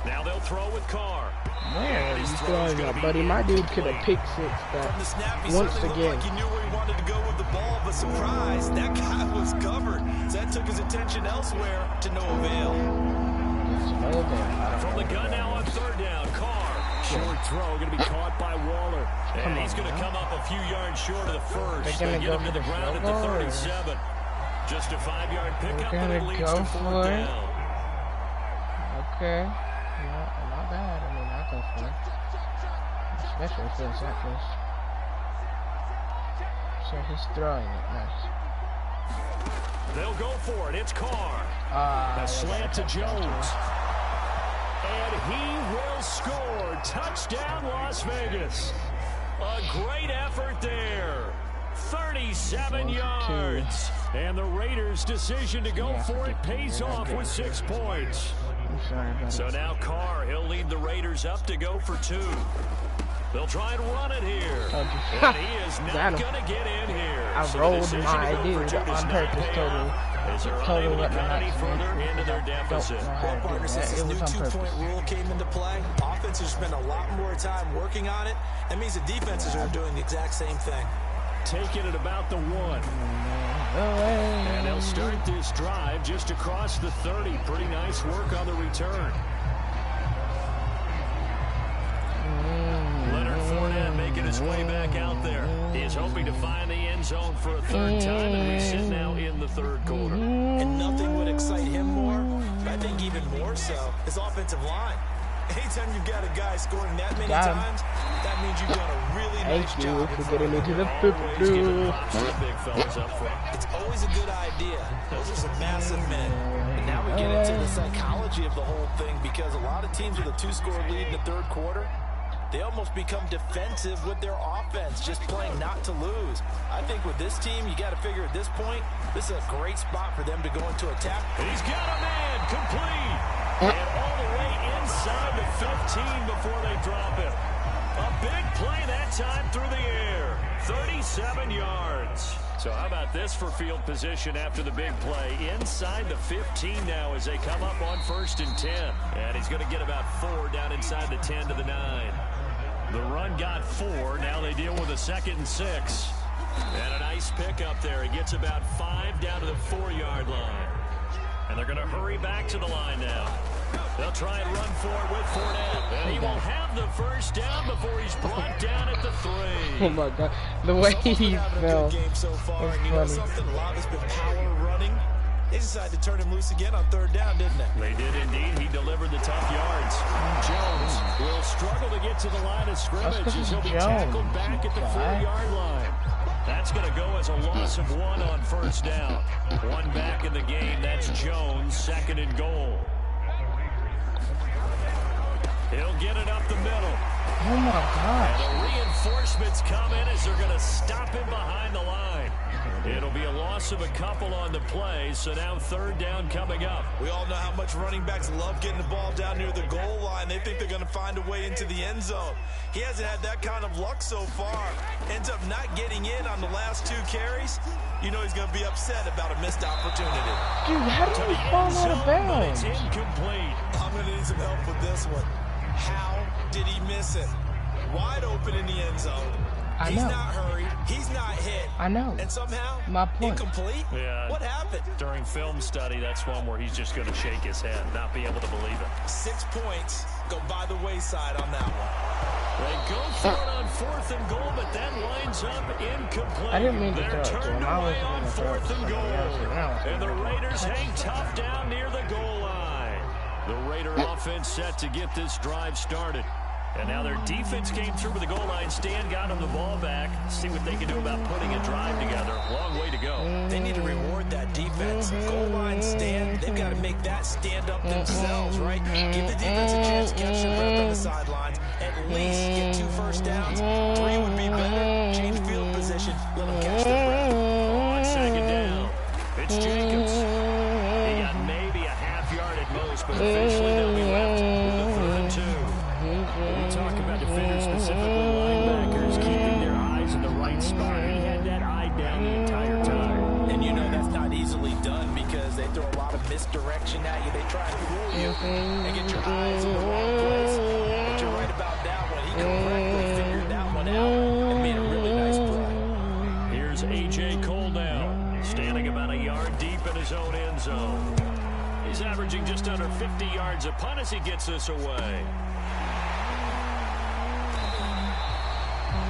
Now they'll throw with Carr. Man, he's throwing up, buddy. My dude could have picked 6 From the snap, he once certainly again. looked like he knew where he wanted to go with the ball, but surprise, that guy was covered. So that took his attention elsewhere to no avail. From the gun now on 3rd down, Carr. Short throw going to be caught by Waller. And he's going to come up a few yards short of the first. They get him to the ground at the 37. Just a 5-yard pickup, and it leads to 4th down. Okay. Not bad. I mean, I'll go for it. Especially if it's like this. So he's throwing it. Nice. They'll go for it. It's Carr. A slant to Jones. And he will score. Touchdown, Las Vegas. A great effort there. 37 yards. And the Raiders' decision to go for it pays off with 6 points. So now Carr, he'll lead the Raiders up to go for 2. They'll try and run it here. And he is not going to get in here. I rolled my dude on purpose totally. As they're unable to cut any further into their deficit. Well, partner, since this new 2-point rule came into play, offenses spend a lot more time working on it. That means the defenses are doing the exact same thing. Taking it about the 1. And they'll start this drive just across the 30. Pretty nice work on the return. Leonard Fournette making his way back out there. He is hoping to find the end zone for a 3rd time, and we sit now in the 3rd quarter. And nothing would excite him more, but I think even more so, his offensive line. Anytime you've got a guy scoring that many times, that means you've done a really nice job. Thank you for getting me to the 50. It's always a good idea. Those are some massive men. And now we get into the psychology of the whole thing, because a lot of teams with a 2-score lead in the 3rd quarter, they almost become defensive with their offense, just playing not to lose. I think with this team, you got to figure at this point, this is a great spot for them to go into attack. And he's got a man complete. And all the way inside the 15 before they drop it. A big play that time through the air. 37 yards. So how about this for field position after the big play? Inside the 15 now as they come up on 1st and 10. And he's going to get about 4 down inside the 10 to the 9. The run got 4. Now they deal with a 2nd and 6. And a nice pickup there. He gets about 5 down to the 4-yard line. And they're going to hurry back to the line now. They'll try and run for it with Fournette. And he will have the 1st down before he's brought down at the 3. Oh my God, the way he fell. Game so far, and you know something? A lot has been power running. They decided to turn him loose again on 3rd down, didn't they? They did indeed. He delivered the tough yards. Jones will struggle to get to the line of scrimmage as he'll be tackled back at the 4-yard line. That's going to go as a loss of 1 on 1st down. 1 back in the game. That's Jones, 2nd and goal. He'll get it up the middle. Oh my gosh. And the reinforcements come in as they're going to stop him behind the line. It'll be a loss of a couple on the play, so now 3rd down coming up. We all know how much running backs love getting the ball down near the goal line. They think they're going to find a way into the end zone. He hasn't had that kind of luck so far. Ends up not getting in on the last 2 carries. You know he's going to be upset about a missed opportunity. Dude, how did he fall out of bounds? It's incomplete. I'm going to need some help with this one. How did he miss it? Wide open in the end zone. He's not hurried. He's not hit. I know. And somehow, my point. Incomplete? Yeah. What happened? During film study, that's one where he's just going to shake his head, not be able to believe it. 6 points go by the wayside on that one. They go for it on 4th and goal, but that lines up incomplete. I didn't mean to They're throw it to turned him. I away was on going to 4th and goal. And the Raiders hang tough down near the goal line. The Raider offense set to get this drive started. And now their defense came through with the goal line stand, got them the ball back. See what they can do about putting a drive together. Long way to go. They need to reward that defense. Goal line stand, they've got to make that stand up themselves, right? Give the defense a chance to catch their breath on the sidelines. At least get 2 first downs. 3 would be better. Change field position. Let them catch their breath. On 2nd down, it's Jacobs. He got maybe a half yard at most, but officially they'll be left with a 3rd and 2. We talk about defenders, specifically linebackers, keeping their eyes in the right spot. He had that eye down the entire time. And you know that's not easily done because they throw a lot of misdirection at you. They try to fool you and get your eyes in the wrong place. But you're right about that one. He correctly figured that one out and made a really nice play. Here's A.J. Cole now, standing about a yard deep in his own end zone. He's averaging just under 50 yards a punt as he gets this away.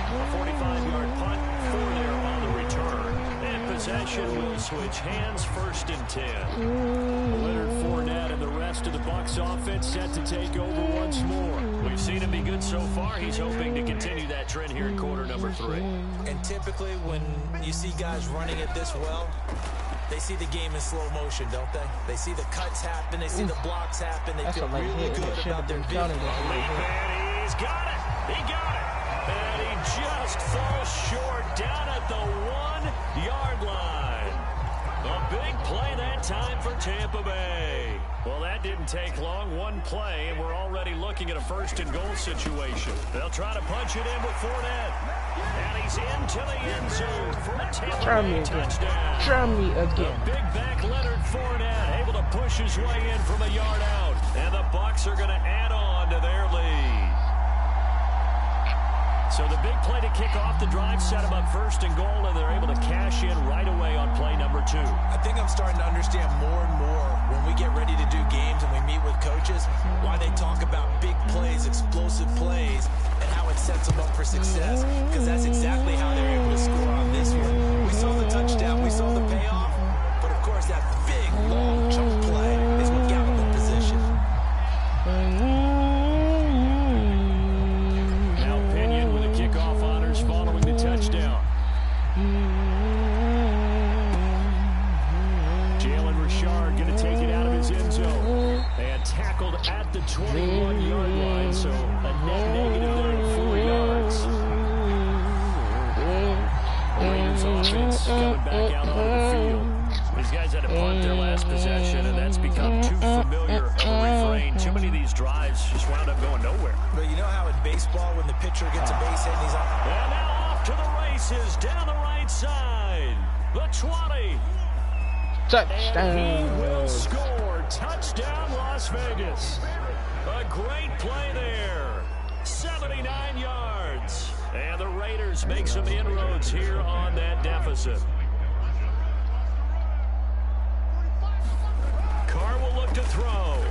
A 45-yard punt, 4 there on the return. And possession will switch hands, 1st and 10. Leonard Fournette and the rest of the Bucs offense set to take over once more. We've seen him be good so far. He's hoping to continue that trend here in quarter number 3. And typically when you see guys running it this well, they see the game in slow motion, don't they? They see the cuts happen. They see the blocks happen. They feel really good about their vision. And he's got it. He got it. And he just falls short down at the 1-yard line. A big play that time for Tampa Bay. Well, that didn't take long. One play, and we're already looking at a 1st and goal situation. They'll try to punch it in with Fournette. And he's into the end zone for a Tampa Bay touchdown. Try me again. The big back Leonard Fournette able to push his way in from a yard out. And the Bucs are going to add on to their lead. So the big play to kick off the drive set them up 1st and goal, and they're able to cash in right away on play number 2. I think I'm starting to understand more and more when we get ready to do games and we meet with coaches why they talk about big plays, explosive plays, and how it sets them up for success. Because that's exactly how they're able to score on this one. We saw the touchdown, we saw the payoff, but of course that big, long chunk play is what got them in position. Kickoff honors following the touchdown. Jalen Richard going to take it out of his end zone. And tackled at the 21-yard line, so a net negative there of 4 yards. Raiders offense coming back out onto the field. These guys had a punt their last possession, and that's become too familiar of a refrain. Too many of these drives just wound up going nowhere. But you know how in baseball when the pitcher gets a base hit and he's on... And now off to the races down the right side. The 20. Touchdown. And he will score. Touchdown, Las Vegas. A great play there. 79 yards. And the Raiders make some inroads here on that deficit. Carr will look to throw.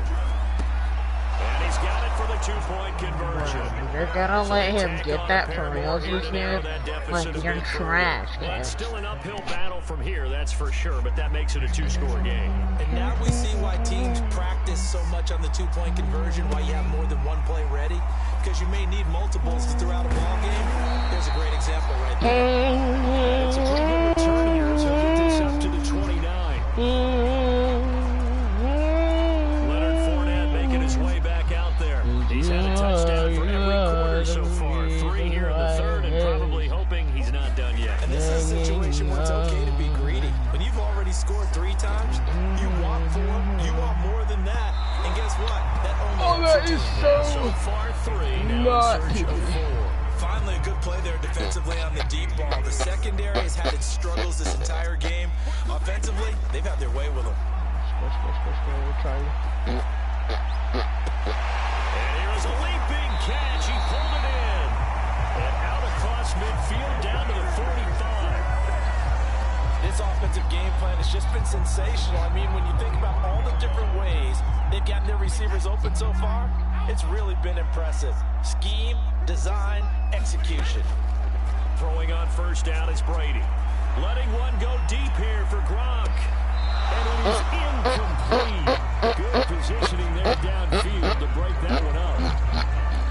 And he's got it for the 2-point conversion. You're gonna let him get that for real, kid? Like, you're trash, Well, it's still an uphill battle from here, that's for sure, but that makes it a 2-score game. And now we see why teams practice so much on the 2-point conversion, why you have more than one play ready, because you may need multiples throughout a ball game. There's a great example right there. It's a pretty good return here, so get this up to the 29. Leonard Fournette making his way back out there. He's had a touchdown for every quarter so far. 3 here in the 3rd, and probably hoping he's not done yet. And this is a situation where it's okay to be greedy. When you've already scored 3 times, you want 4, you want more than that. And guess what? That only that is so far 3, now in search of 4. Finally, a good play there defensively on the deep ball. The secondary has had its struggles this entire game. Offensively, they've had their way with them. And here's a leaping catch. He pulled it in. And out across midfield down to the 45. This offensive game plan has just been sensational. I mean, when you think about all the different ways they've gotten their receivers open so far, it's really been impressive. Scheme, design, execution. Throwing on first down is Brady. Letting one go deep here for Gronk. And it is incomplete. Good positioning there downfield to break that one up.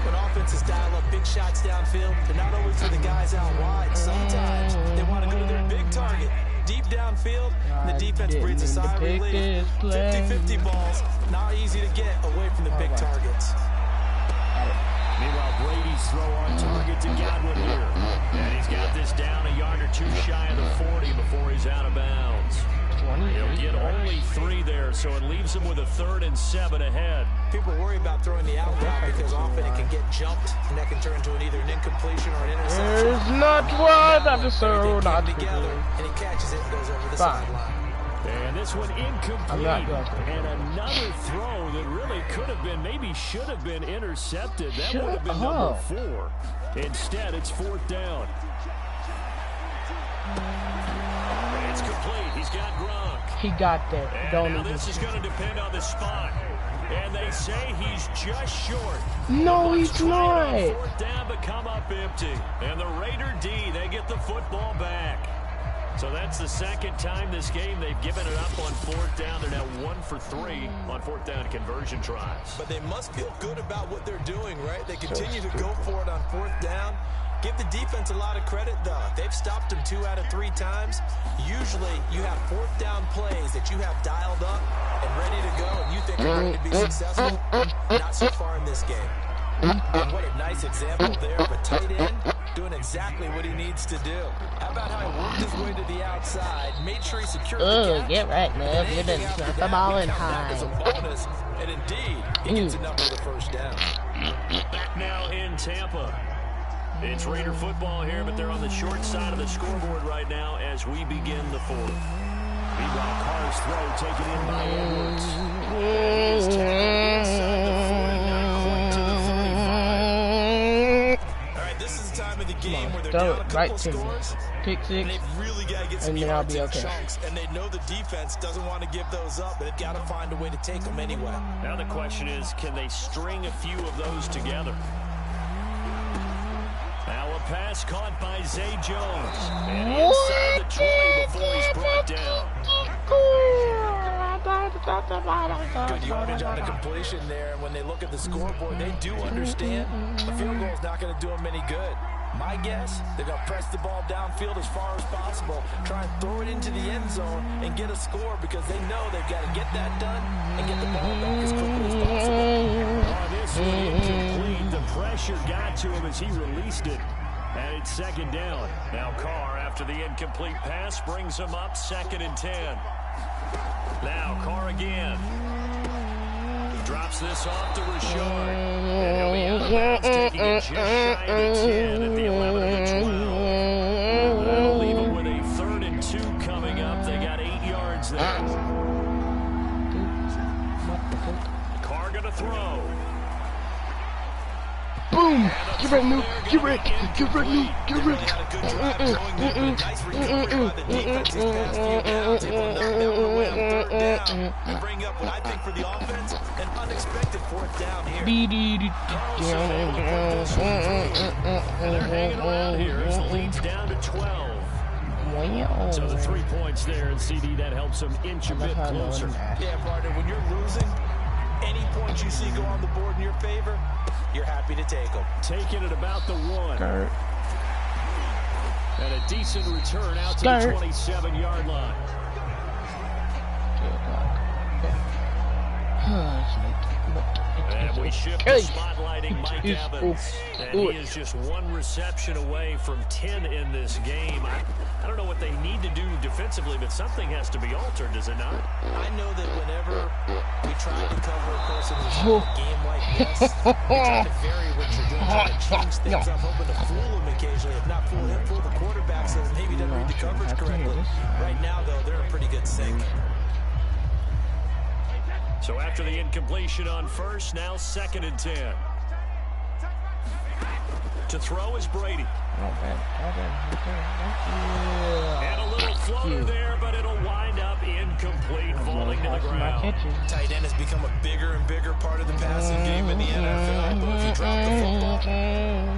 When offenses dial up big shots downfield, they're not always to the guys out wide. Sometimes they want to go to their big target. Deep downfield, the defense breathes a sigh of relief. 50-50 balls, not easy to get away from the big targets. Meanwhile, Brady's throw on target to Godwin here. And he's got this down a yard or two shy of the 40 before he's out of bounds. He'll get only 3 there, so it leaves him with a 3rd and 7 ahead. People worry about throwing the out route because often it can get jumped, and that can turn into either an incompletion or an interception. There's not one episode not together, and he catches it and goes over the sideline. And this one incomplete. And another throw that really could have been, maybe should have been intercepted. That would have been number 4. Instead, it's 4th down. It's complete. He's got Gronk. He got there. And now this is going to depend on the spot. And they say he's just short. No, he's not. 4th down, but come up empty. And the Raider D, they get the football back. So that's the second time this game they've given it up on 4th down. They're now 1 for 3 on 4th down conversion tries. But they must feel good about what they're doing, right? They continue to go for it on 4th down. Give the defense a lot of credit, though. They've stopped them 2 out of 3 times. Usually, you have 4th down plays that you have dialed up and ready to go, and you think are going to be successful. Not so far in this game. And what a nice example there of a tight end doing exactly what he needs to do. How about how he worked his way to the outside, made sure he secured the catch. Get right, man. You done shot the ball in high. As a bonus, and indeed, he gets enough for the first down. Back now in Tampa. It's Raider football here, but they're on the short side of the scoreboard right now as we begin the 4th. Meanwhile, Carr's throw taken in by Edwards. And he's tackled inside the 40, not quite to the 35. All right, this is the time of the game where they're down a couple scores. Pick 6. And they've really got to get some yards in chunks. And they know the defense doesn't want to give those up, but they've got to find a way to take them anyway. Now the question is, can they string a few of those together? Now a pass caught by Zay Jones. And inside the 20 before he's brought down. Good yardage on the completion there. And when they look at the scoreboard, they do understand a field goal is not going to do them any good. My guess, they're going to press the ball downfield as far as possible, try and throw it into the end zone and get a score because they know they've got to get that done and get the ball back as quickly as possible. This one incomplete. The pressure got to him as he released it. And it's 2nd down. Now Carr, after the incomplete pass, brings him up 2nd and 10. Now Carr again. Drops this off to Rashard. And he'll be out of bounds, taking it just shy of the 10 at the 11 of the 12. That'll leave him with a 3rd and 2 coming up. They got 8 yards there. Carr gonna throw. Boom! Get ready, Nuke! Get ready! Get ready, Nuke! Get ready! Nice recovery by the defense these past few downs. Able to knock that one away on 3rd down and bring up what I think for the offense, an unexpected 4th down here. And they're hanging around here as the lead's down to 12. So the 3 points there, and CD, that helps them inch a bit closer. Yeah, partner, when you're losing, any points you see go on the board in your favor, you're happy to take them. Taking it about the 1. And a decent return out to the 27-yard line. And we shift to spotlighting Mike Evans. And he is just 1 reception away from 10 in this game. I don't know what they need to do defensively, but something has to be altered, does it not? I know that whenever we try to cover a person who's in a game like this, we try to vary what you're doing, try to change things up, hoping to fool them occasionally. If not fool him, fool the quarterback so maybe he doesn't read the coverage correctly. Right now, though, they're in pretty good sync. So after the incompletion on first, now 2nd and 10. To throw is Brady. And a little floater there, but it'll wind up incomplete, falling to the ground. Tight end has become a bigger and bigger part of the passing game in the NFL. But if you drop the football,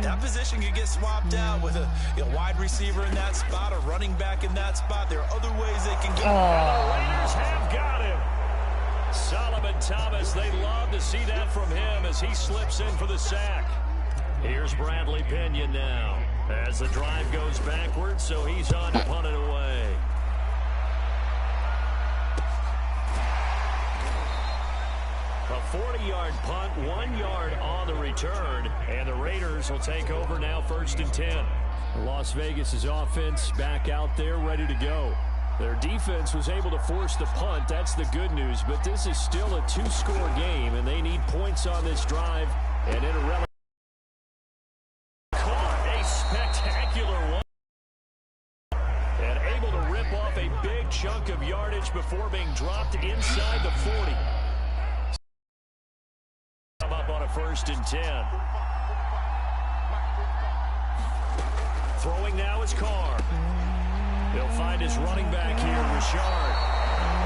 that position could get swapped out with a wide receiver in that spot, a running back in that spot. There are other ways they can go. And the Raiders have got him. Solomon Thomas, they love to see that from him as he slips in for the sack. Here's Bradley Pinion now as the drive goes backwards, so he's on to punt it away. A 40-yard punt, 1 yard on the return, and the Raiders will take over now 1st and 10. Las Vegas' offense back out there ready to go. Their defense was able to force the punt. That's the good news, but this is still a 2-score game, and they need points on this drive. And in a caught a spectacular one. And able to rip off a big chunk of yardage before being dropped inside the 40. Come up on a 1st and 10. Throwing now is Carr. He'll find his running back here, Richard.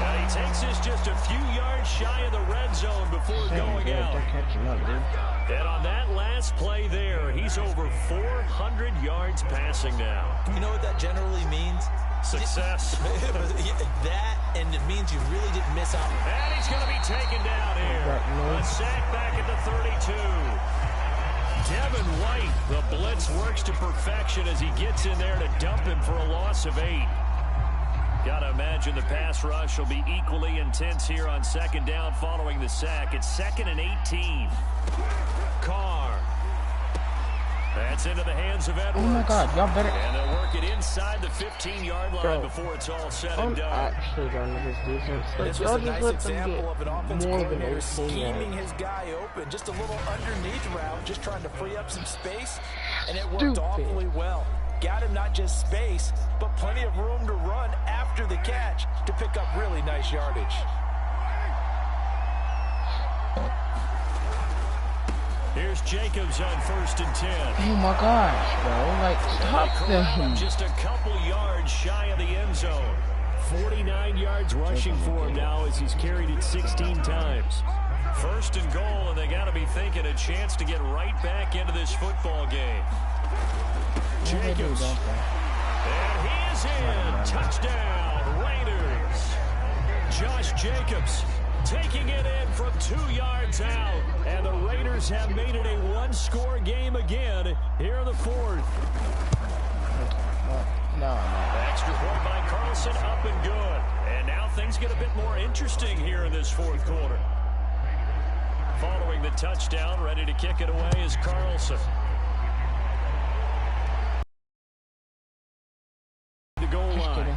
And he takes this just a few yards shy of the red zone before going out. And on that last play there, he's over 400 yards passing now. You know what that generally means? Success. That, and it means you really didn't miss out. And he's going to be taken down here. A sack back at the 32. Devin White, the blitz works to perfection as he gets in there to dump him for a loss of 8. Gotta imagine the pass rush will be equally intense here on 2nd down following the sack. It's 2nd and 18. Carr. That's into the hands of Edwards. Oh my God, y'all better. And they'll work it inside the 15-yard line before it's all said and done. Actually done with his defense. This was a nice example of an offensive coordinator scheming his guy open. Just a little underneath route, just trying to free up some space, and it worked awfully well. Got him not just space, but plenty of room to run after the catch to pick up really nice yardage. Here's Jacobs on 1st and 10. Oh my gosh, bro. Like, stop them. Just a couple yards shy of the end zone. 49 yards rushing for him now as he's carried it 16 times. 1st and goal, and they got to be thinking a chance to get right back into this football game. Jacobs. And he is in. Touchdown, Raiders. Josh Jacobs taking it in from 2 yards out. And the Raiders have made it a 1-score game again here in the 4th. No. Extra point by Carlson, up and good. And now things get a bit more interesting here in this 4th quarter. Following the touchdown, ready to kick it away is Carlson. The goal line.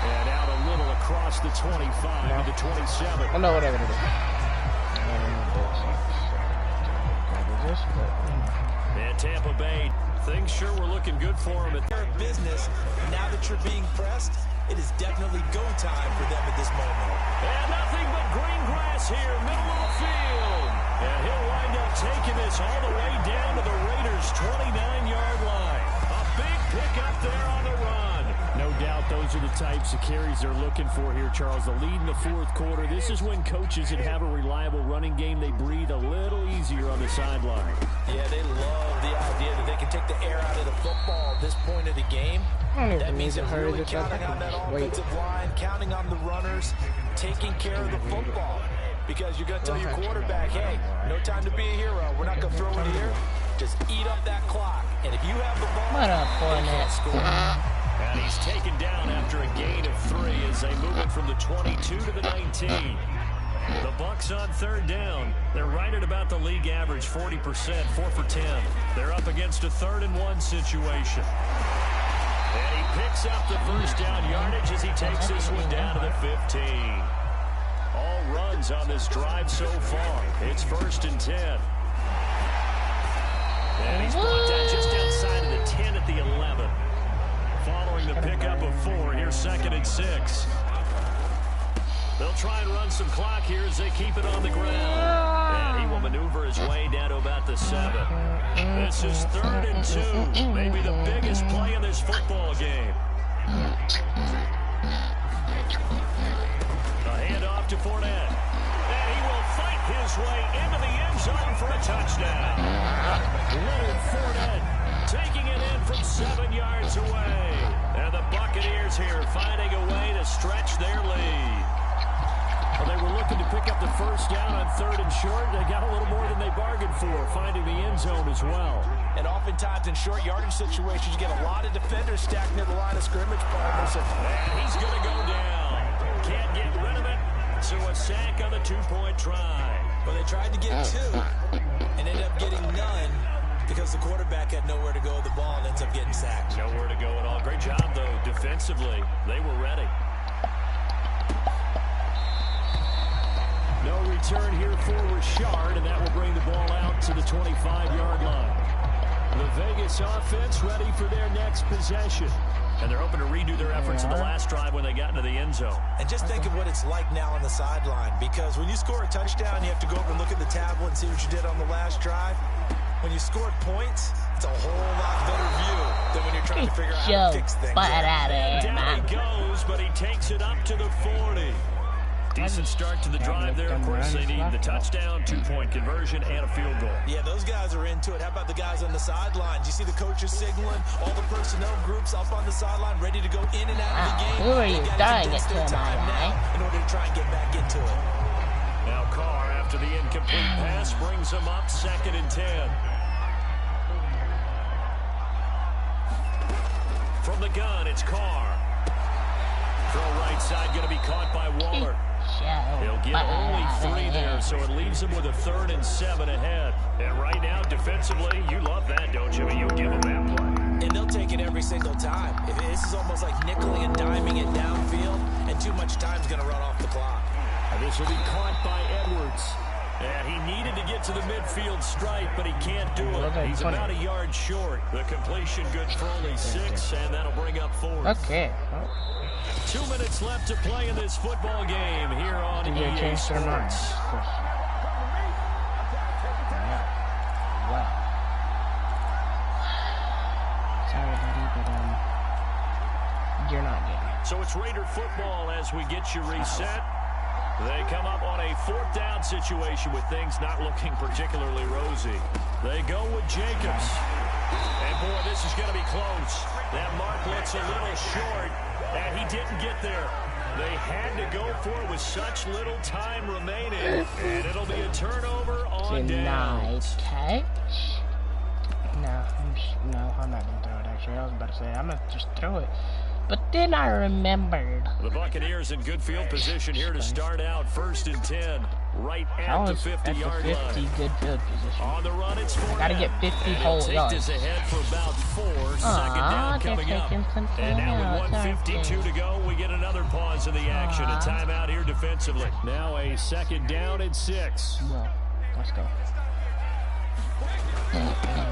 And out a little across the 25 to the 27. I know what I'm going to do. And Tampa Bay, things sure were looking good for them at their business. Now that you're being pressed, it is definitely go time for them at this moment. And nothing but green grass here, middle of the field. And he'll wind up taking this all the way down to the Raiders' 29-yard line. A big pickup there on the run. No doubt those are the types of carries they're looking for here, Charles. The lead in the 4th quarter. This is when coaches that have a reliable running game, they breathe a little easier on the sideline. Yeah, they love the idea that they can take the air out of the football at this point of the game. That means they're really counting on that offensive line, counting on the runners, taking care of the football. Because you're going to tell your quarterback, hey, no time to be a hero. We're not going to throw it here. Just eat up that clock. And if you have the ball, they can't score. And he's taken down after a gain of 3 as they move it from the 22 to the 19. The Bucs on 3rd down. They're right at about the league average, 40%, 4 for 10. They're up against a 3rd and 1 situation. And he picks up the 1st down yardage as he takes this one down to the 15. All runs on this drive so far. It's 1st and 10. And he's brought down just outside of the 10 at the 11. Following the pickup of 4, here's 2nd and 6. They'll try and run some clock here as they keep it on the ground. And he will maneuver his way down to about the 7. This is 3rd and 2. Maybe the biggest play in this football game. A handoff to Fournette. And he will fight his way into the end zone for a touchdown. Leonard Fournette taking it in from 7 yards away. And the Buccaneers here finding a way to stretch their lead. Well, they were looking to pick up the first down on 3rd and short. They got a little more than they bargained for, finding the end zone as well. And oftentimes in short yardage situations, you get a lot of defenders stacked near the line of scrimmage, partners. And he's going to go down. Can't get rid of it. So a sack on the 2-point try. Well, they tried to get 2 and ended up getting none because the quarterback had nowhere to go with the ball and ends up getting sacked. Nowhere to go at all. Great job, though, defensively. They were ready. No return here for Richard, and that will bring the ball out to the 25-yard line. The Vegas offense ready for their next possession. And they're hoping to redo their efforts in the last drive when they got into the end zone. And just think of what it's like now on the sideline, because when you score a touchdown, you have to go over and look at the tablet and see what you did on the last drive. When you scored points, it's a whole lot better view than when you're trying to figure out how to fix things. Down he goes, but he takes it up to the 40. Decent start to the drive there. Of course, they need the touchdown, 2-point conversion, and a field goal. Yeah, those guys are into it. How about the guys on the sideline? Do you see the coaches signaling? All the personnel groups up on the sideline ready to go in and out of the game. Who are you dying it to time now in order to try and get back into it. Now Carr, after the incomplete pass, brings him up 2nd and 10. From the gun, it's Carr. Throw right side, going to be caught by Waller. He'll get only 3 there, so it leaves him with a 3rd and 7 ahead. And right now, defensively, you love that, don't you? You'll give him that play. And they'll take it every single time. This is almost like nickeling and diming it downfield, and too much time's going to run off the clock. And this will be caught by Edwards. And he needed to get to the midfield stripe, but he can't do it. He's about a yard short. The completion good for only 6, and that'll bring up 4. Okay. 2 minutes left to play in this football game here on EA Sports. Sorry, buddy, but you're not getting it. So it's Raider football as we get you reset. They come up on a 4th down situation with things not looking particularly rosy. They go with Jacobs. And boy, this is going to be close. That mark looks a little short, and he didn't get there. They had to go for it with such little time remaining, and it'll be a turnover on downs. Catch? No, I'm not going to throw it, actually. I was about to say, I'm going to just throw it. But then I remembered. The Buccaneers in good field position here to start out 1st and 10, right at the 50-yard line. Good field position. On the run, it's Fournette. Gotta get 50 whole yards. This ahead for about 4. 2nd down coming up. And now with 1:52 to go, we get another pause in the action. A timeout here defensively. Now a 2nd down and 6. Well, let's go.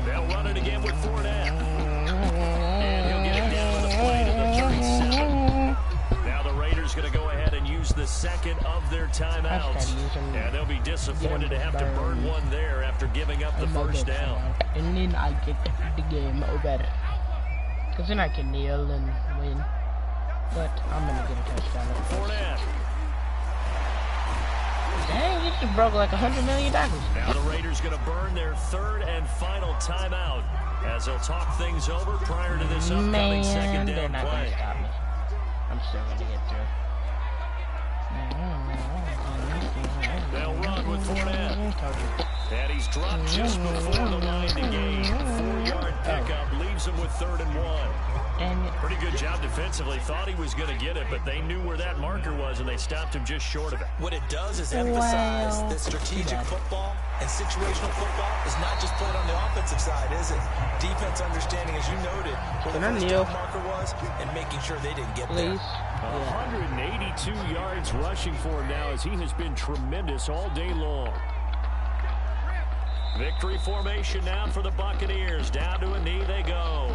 They'll run it again with Fournette. And he'll get it down to the plate of the 37. Now the Raiders going to go ahead and use the 2nd of their timeouts. And they'll be disappointed to have to burn one there after giving up the first down. And then I get the game over. Because then I can kneel and win. But I'm going to get a touchdown. Fournette. Dang, you just broke like $100 million. Now the Raiders going to burn their 3rd and final timeout as they'll talk things over prior to this upcoming 2nd down they're not play. going to stop me. I'm still going to get through. They'll run with Fournette. And he's dropped just before the line to gain. 4-yard pickup leaves him with 3rd and 1. Pretty good job defensively. Thought he was going to get it, but they knew where that marker was, and they stopped him just short of it. What it does is emphasize that strategic football and situational football is not just played on the offensive side, is it? Defense understanding, as you noted, where the first down marker was and making sure they didn't get there. 182 yards rushing for him now as he has been tremendous all day long. Victory formation now for the Buccaneers. Down to a knee they go.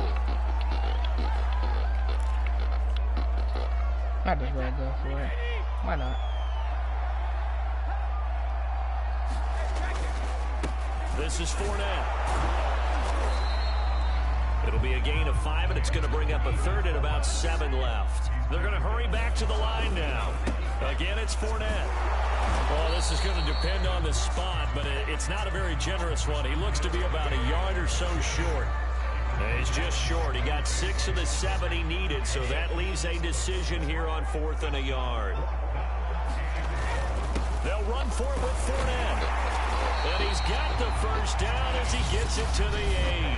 Might as well go for it. Why not? This is Fournette. It'll be a gain of 5, and it's going to bring up a third and about 7 left. They're going to hurry back to the line now. Again, it's Fournette. Well, this is going to depend on the spot, but it's not a very generous one. He looks to be about a yard or so short. He's just short. He got 6 of the 7 he needed, so that leaves a decision here on 4th and a yard. They'll run for it with Fournette. And he's got the first down as he gets it to the 8.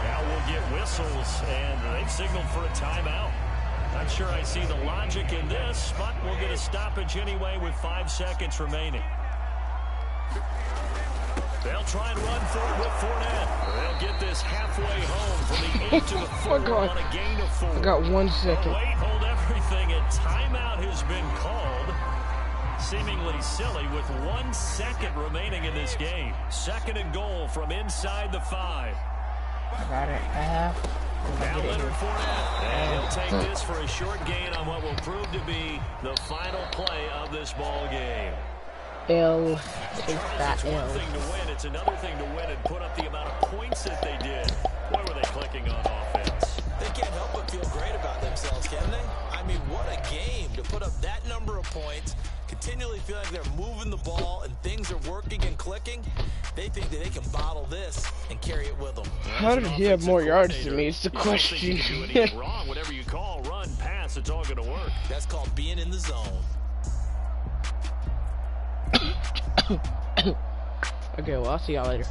Now we'll get whistles, and they've signaled for a timeout. Not sure I see the logic in this, but we'll get a stoppage anyway with 5 seconds remaining. They'll try and run for it with Fournette. They'll get this halfway home from the 8 to the 4 on a gain of 4. I got 1 second. Oh, wait, hold everything. A timeout has been called. Seemingly silly with 1 second remaining in this game. 2nd and goal from inside the 5. I got it. Now Leonard Fournette. And he'll take this for a short gain on what will prove to be the final play of this ball game. L. Take that It's one L. thing to win. It's another thing to win and put up the amount of points that they did. Boy, were they clicking on offense. They can't help but feel great about themselves, can they? I mean, what a game to put up that number of points, continually feeling like they're moving the ball and things are working and clicking. They think that they can bottle this and carry it with them. How did he have more yards than me? It's the You don't think you can do anything question. wrong. Whatever you call, run, pass, it's all going to work. That's called being in the zone. Okay, well, I'll see y'all later.